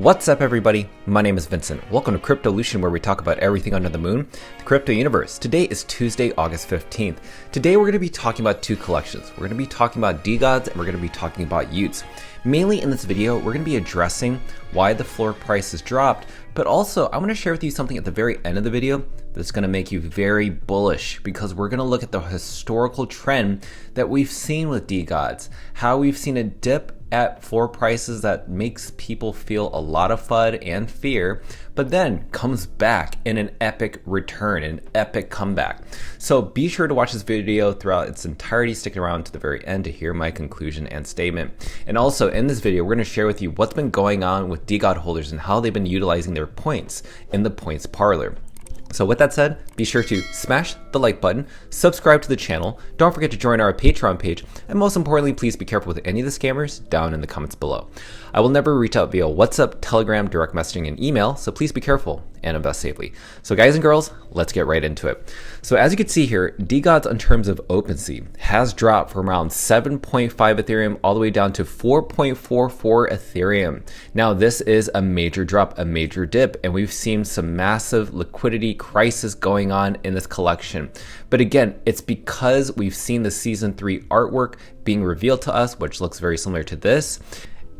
What's up everybody, my name is Vincent. Welcome to Cryptolution, where we talk about everything under the moon, the crypto universe. Today is Tuesday, August 15th. Today we're going to be talking about two collections. We're going to be talking about DeGods and we're going to be talking about y00tz. Mainly in this video, we're going to be addressing why the floor price has dropped, but also I'm going to share with you something at the very end of the video that's going to make you very bullish, because we're going to look at the historical trend that we've seen with DeGods, how we've seen a dip at floor prices that makes people feel a lot of FUD and fear, but then comes back in an epic return, an epic comeback. So be sure to watch this video throughout its entirety, sticking around to the very end to hear my conclusion and statement. And also in this video, we're going to share with you what's been going on with DeGod holders and how they've been utilizing their points in the points parlor. So with that said, be sure to smash the like button, subscribe to the channel, don't forget to join our Patreon page, and most importantly, please be careful with any of the scammers down in the comments below. I will never reach out via WhatsApp, Telegram, direct messaging, and email, so please be careful and invest safely. So guys and girls, let's get right into it. So as you can see here, DeGods in terms of OpenSea has dropped from around 7.5 Ethereum all the way down to 4.44 Ethereum. Now this is a major drop, a major dip, and we've seen some massive liquidity crisis going on in this collection. But again, it's because we've seen the season 3 artwork being revealed to us, which looks very similar to this.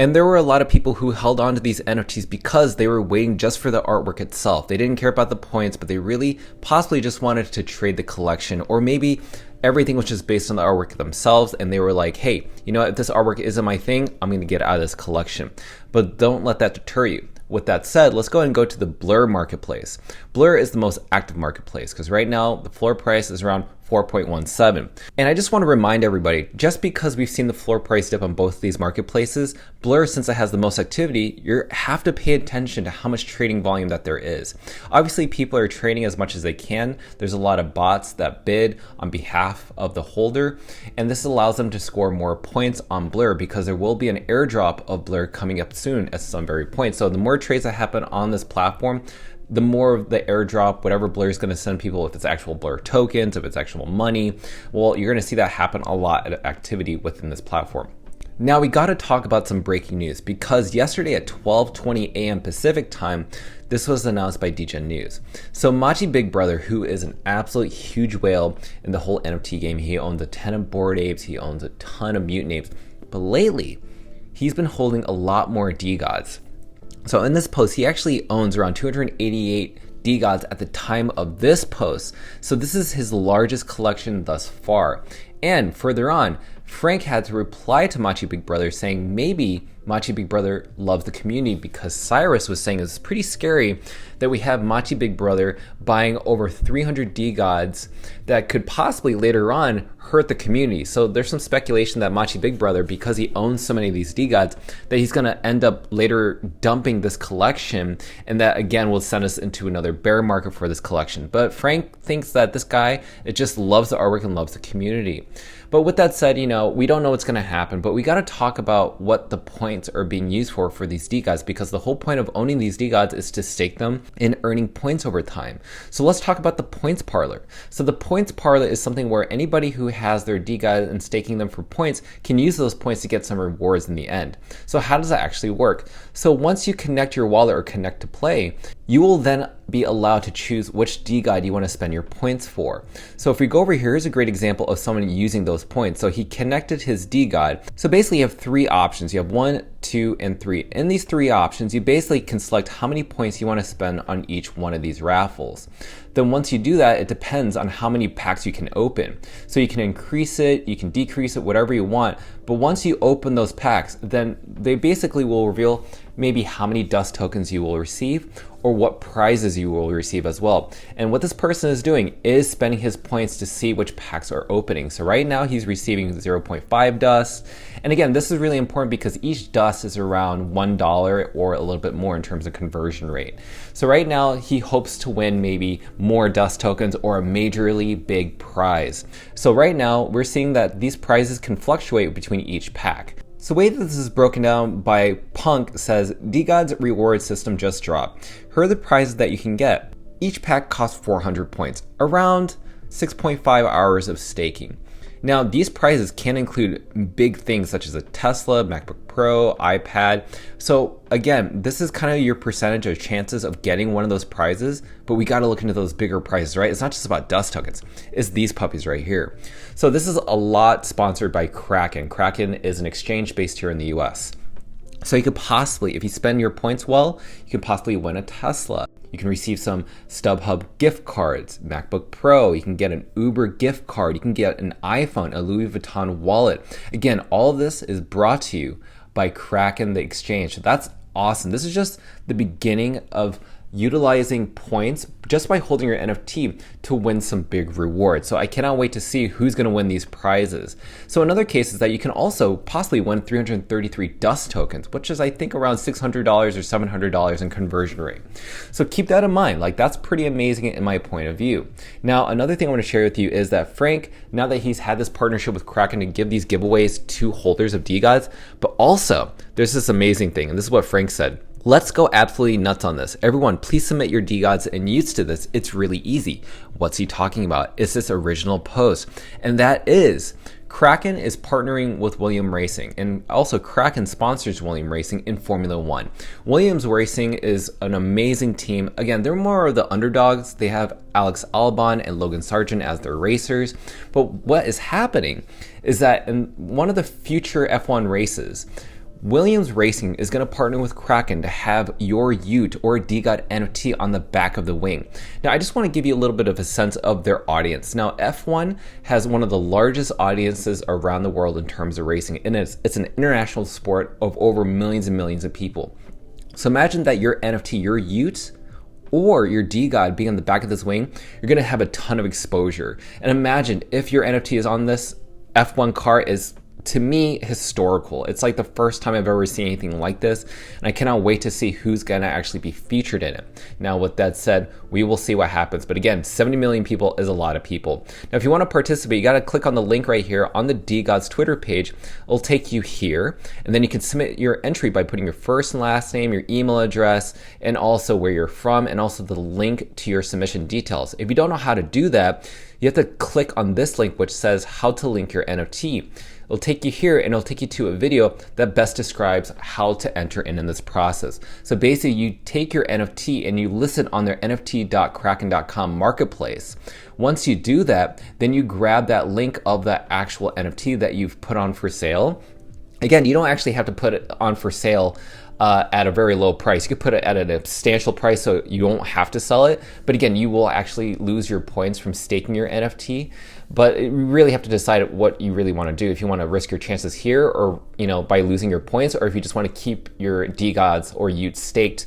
And there were a lot of people who held on to these NFTs because they were waiting just for the artwork itself. They didn't care about the points, but they really possibly just wanted to trade the collection, or maybe everything was just based on the artwork themselves, and they were like, hey, you know what, if this artwork isn't my thing, I'm going to get out of this collection. But don't let that deter you. With that said, let's go ahead and go to the Blur marketplace. Blur is the most active marketplace because right now the floor price is around 4.17. And I just want to remind everybody, just because we've seen the floor price dip on both of these marketplaces, Blur, since it has the most activity, you have to pay attention to how much trading volume that there is. Obviously, people are trading as much as they can. There's a lot of bots that bid on behalf of the holder, and this allows them to score more points on Blur because there will be an airdrop of Blur coming up soon at some very point. So the more trades that happen on this platform, the more of the airdrop, whatever Blur is going to send people, if it's actual Blur tokens, if it's actual money, well, you're going to see that happen a lot at activity within this platform. Now we got to talk about some breaking news, because yesterday at 12:20 a.m. Pacific time, this was announced by DGen News. So Machi Big Brother, who is an absolute huge whale in the whole NFT game, he owns a ton of Bored Apes, he owns a ton of Mutant Apes, but lately he's been holding a lot more DeGods. So in this post, he actually owns around 288 DeGods at the time of this post. So this is his largest collection thus far. And further on, Frank had to reply to Machi Big Brother saying maybe Machi Big Brother loves the community, because Cyrus was saying it's pretty scary that we have Machi Big Brother buying over 300 DeGods that could possibly later on hurt the community. So there's some speculation that Machi Big Brother, because he owns so many of these DeGods, that he's going to end up later dumping this collection, and that again will send us into another bear market for this collection. But Frank thinks that this guy, it just loves the artwork and loves the community. But with that said, you know, we don't know what's going to happen, but we got to talk about what the points are being used for these DeGods, because the whole point of owning these DeGods is to stake them and earning points over time. So let's talk about the points parlor. So the points parlor is something where anybody who has their DeGod and staking them for points can use those points to get some rewards in the end. So how does that actually work? So once you connect your wallet or connect to play, you will then be allowed to choose which DeGod you want to spend your points for. So if we go over here, here's a great example of someone using those points. So he connected his DeGod. So basically you have 3 options. You have 1, 2, and 3. In these 3 options, you basically can select how many points you want to spend on each one of these raffles. Then once you do that, it depends on how many packs you can open. So you can increase it, you can decrease it, whatever you want. But once you open those packs, then they basically will reveal maybe how many dust tokens you will receive, or what prizes you will receive as well. And what this person is doing is spending his points to see which packs are opening. So right now he's receiving 0.5 dust. And again, this is really important because each dust is around $1 or a little bit more in terms of conversion rate. So right now he hopes to win maybe more dust tokens or a majorly big prize. So right now we're seeing that these prizes can fluctuate between each pack. So the way that this is broken down by Punk says, DeGod's reward system just dropped. Here are the prizes that you can get. Each pack costs 400 points, around 6.5 hours of staking. Now, these prizes can include big things such as a Tesla, MacBook Pro, iPad. So again, this is kind of your percentage of chances of getting one of those prizes, but we got to look into those bigger prizes, right? It's not just about dust tokens. It's these puppies right here. So this is a lot sponsored by Kraken. Kraken is an exchange based here in the US. So you could possibly, if you spend your points well, you could possibly win a Tesla. You can receive some StubHub gift cards, MacBook Pro. You can get an Uber gift card. You can get an iPhone, a Louis Vuitton wallet. Again, all of this is brought to you by Kraken, the exchange. So that's awesome. This is just the beginning of utilizing points just by holding your NFT to win some big rewards. So I cannot wait to see who's going to win these prizes. So another case is that you can also possibly win 333 dust tokens, which is I think around $600 or $700 in conversion rate. So keep that in mind. Like, that's pretty amazing in my point of view. Now, another thing I want to share with you is that Frank, now that he's had this partnership with Kraken to give these giveaways to holders of DeGods, but also there's this amazing thing, and this is what Frank said. Let's go absolutely nuts on this. Everyone, please submit your DeGods and y00tz to this. It's really easy. What's he talking about? It's this original post. And that is, Kraken is partnering with Williams Racing, and also Kraken sponsors Williams Racing in Formula One. Williams Racing is an amazing team. Again, they're more of the underdogs. They have Alex Albon and Logan Sargent as their racers. But what is happening is that in one of the future F1 races, Williams Racing is going to partner with Kraken to have your y00tz or DeGod NFT on the back of the wing. Now, I just want to give you a little bit of a sense of their audience. Now, F1 has one of the largest audiences around the world in terms of racing, and it's an international sport of over millions and millions of people. So imagine that your NFT, your y00tz, or your DeGod being on the back of this wing, you're going to have a ton of exposure. And imagine if your NFT is on this F1 car is, to me, historical. It's like the first time I've ever seen anything like this, and I cannot wait to see who's gonna actually be featured in it. Now, with that said, we will see what happens. But again, 70 million people is a lot of people. Now, if you want to participate, you gotta click on the link right here on the DeGods Twitter page. It'll take you here, and then you can submit your entry by putting your first and last name, your email address, and also where you're from, and also the link to your submission details. If you don't know how to do that, you have to click on this link, which says how to link your NFT. It'll take you here, and it'll take you to a video that best describes how to enter in this process. So basically, you take your NFT and you list it on their nft.kraken.com marketplace. Once you do that, then you grab that link of that actual NFT that you've put on for sale. Again, you don't actually have to put it on for sale at a very low price. You could put it at a substantial price so you won't have to sell it. But again, you will actually lose your points from staking your NFT. But you really have to decide what you really want to do. If you want to risk your chances here, or by losing your points, or if you just want to keep your DeGods or y00tz staked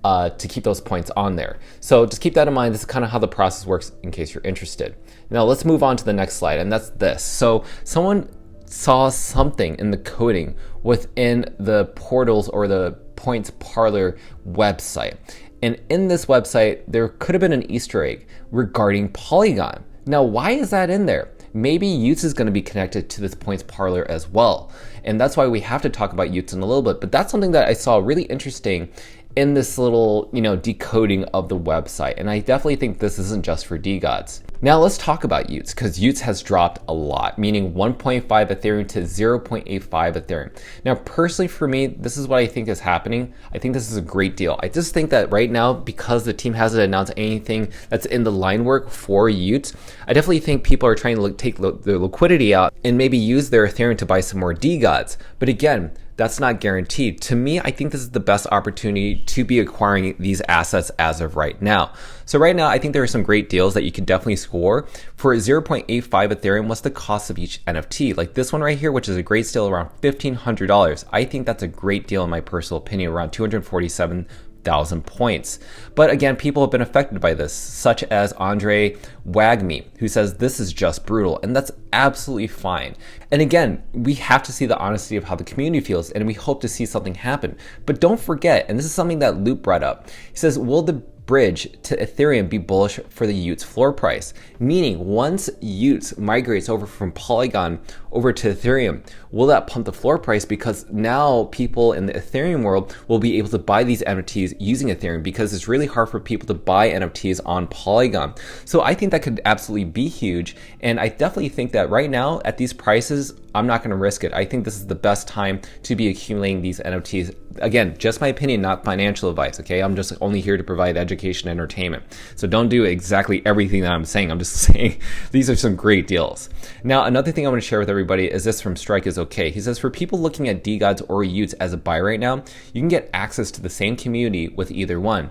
to keep those points on there. So just keep that in mind. This is kind of how the process works in case you're interested. Now let's move on to the next slide, and that's this. So someone saw something in the coding within the portals or the points parlor website. And in this website, there could have been an Easter egg regarding Polygon. Now, why is that in there? Maybe y00tz is going to be connected to this points parlor as well. And that's why we have to talk about y00tz in a little bit. But that's something that I saw really interesting in this little, decoding of the website. And I definitely think this isn't just for DeGods. Now let's talk about y00tz, because y00tz has dropped a lot, meaning 1.5 Ethereum to 0.85 Ethereum. Now, personally for me, this is what I think is happening. I think this is a great deal. I just think that right now, because the team hasn't announced anything that's in the line work for y00tz, I definitely think people are trying to take their liquidity out and maybe use their Ethereum to buy some more DeGods. But again, that's not guaranteed. To me, I think this is the best opportunity to be acquiring these assets as of right now. So right now, I think there are some great deals that you can definitely score. For 0.85 Ethereum, what's the cost of each NFT? Like this one right here, which is a great deal, around $1,500. I think that's a great deal in my personal opinion, around 247,000 points. But again, people have been affected by this, such as Andre Wagme, who says this is just brutal, and that's absolutely fine. And again, we have to see the honesty of how the community feels, and we hope to see something happen. But don't forget, and this is something that Loop brought up, he says, will the bridge to Ethereum be bullish for the y00tz floor price? Meaning, once y00tz migrates over from Polygon over to Ethereum, will that pump the floor price? Because now people in the Ethereum world will be able to buy these NFTs using Ethereum, because it's really hard for people to buy NFTs on Polygon. So I think that could absolutely be huge. And I definitely think that right now at these prices, I'm not going to risk it. I think this is the best time to be accumulating these NFTs. Again, just my opinion, not financial advice, okay? I'm just only here to provide education and entertainment. So don't do exactly everything that I'm saying. I'm just saying these are some great deals. Now, another thing I want to share with everybody is this from Strike is Okay. He says, for people looking at DeGods or y00tz as a buy right now, you can get access to the same community with either one.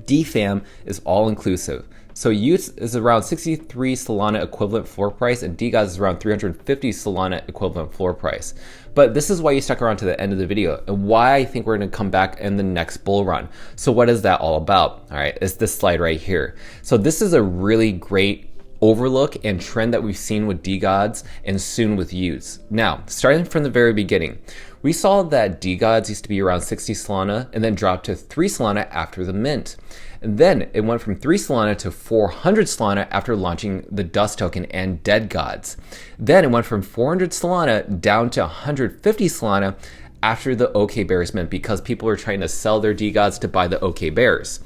DFAM is all inclusive. So y00tz is around 63 Solana equivalent floor price, and DeGods is around 350 Solana equivalent floor price. But this is why you stuck around to the end of the video, and why I think we're going to come back in the next bull run. So what is that all about? All right, it's this slide right here. So this is a really great overlook and trend that we've seen with DeGods and soon with y00tz. Now, starting from the very beginning, we saw that DeGods used to be around 60 Solana and then dropped to 3 Solana after the mint. And then it went from 3 Solana to 400 Solana after launching the Dust token and DeGods. Then it went from 400 Solana down to 150 Solana after the OK Bears mint, because people were trying to sell their DeGods to buy the OK Bears.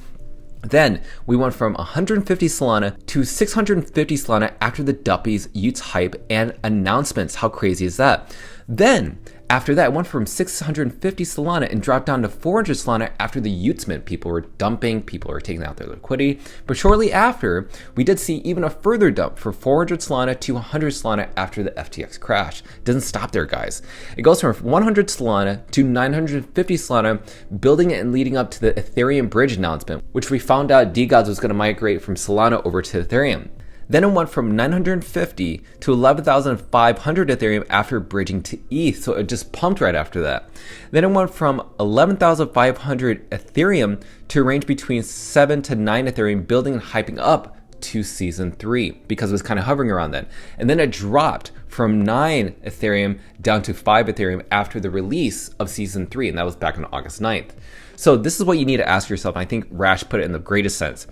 Then we went from 150 Solana to 650 Solana after the Duppies, y00tz hype, and announcements. How crazy is that? Then after that, it went from 650 Solana and dropped down to 400 Solana after the y00tz mint. People were dumping, people were taking out their liquidity. But shortly after, we did see even a further dump for 400 Solana to 100 Solana after the FTX crash. Doesn't stop there, guys. It goes from 100 Solana to 950 Solana, building it and leading up to the Ethereum bridge announcement, which we found out DeGods was going to migrate from Solana over to Ethereum. Then it went from 950 to 11,500 Ethereum after bridging to ETH, so it just pumped right after that. Then it went from 11,500 Ethereum to a range between 7 to 9 Ethereum, building and hyping up to season 3, because it was kind of hovering around then. And then it dropped from 9 Ethereum down to 5 Ethereum after the release of season 3, and that was back on August 9th. So this is what you need to ask yourself, and I think Rash put it in the greatest sense.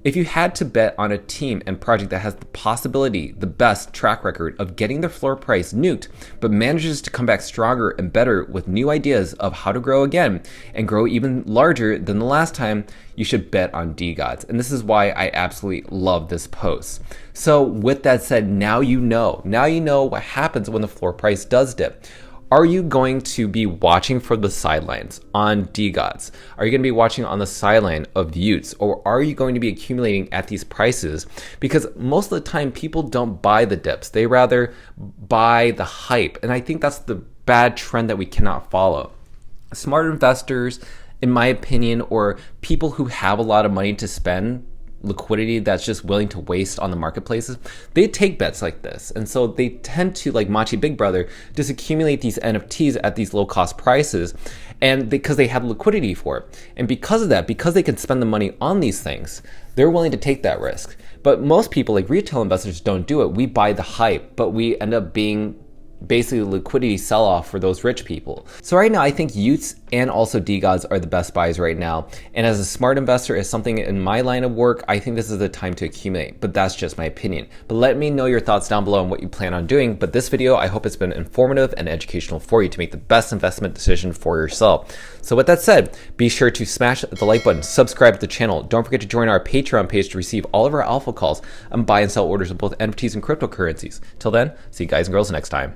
If you had to bet on a team and project that has the possibility, the best track record of getting their floor price nuked, but manages to come back stronger and better with new ideas of how to grow again and grow even larger than the last time, you should bet on DeGods. And this is why I absolutely love this post. So with that said, now you know what happens when the floor price does dip. Are you going to be watching from the sidelines on DeGods? Are you going to be watching on the sideline of y00tz? Or are you going to be accumulating at these prices? Because most of the time people don't buy the dips. They rather buy the hype. And I think that's the bad trend that we cannot follow. Smart investors, in my opinion, or people who have a lot of money to spend, liquidity that's just willing to waste on the marketplaces, they take bets like this. And so they tend to, like Machi Big Brother, just accumulate these NFTs at these low cost prices, and because they have liquidity for it. And because of that, because they can spend the money on these things, they're willing to take that risk. But most people, like retail investors, don't do it. We buy the hype, but we end up being basically a liquidity sell-off for those rich people. So right now, I think y00tz and also DeGods are the best buys right now. And as a smart investor, as something in my line of work, I think this is the time to accumulate, but that's just my opinion. But let me know your thoughts down below on what you plan on doing. But this video, I hope it's been informative and educational for you to make the best investment decision for yourself. So with that said, be sure to smash the like button, subscribe to the channel. Don't forget to join our Patreon page to receive all of our alpha calls and buy and sell orders of both NFTs and cryptocurrencies. Till then, see you guys and girls next time.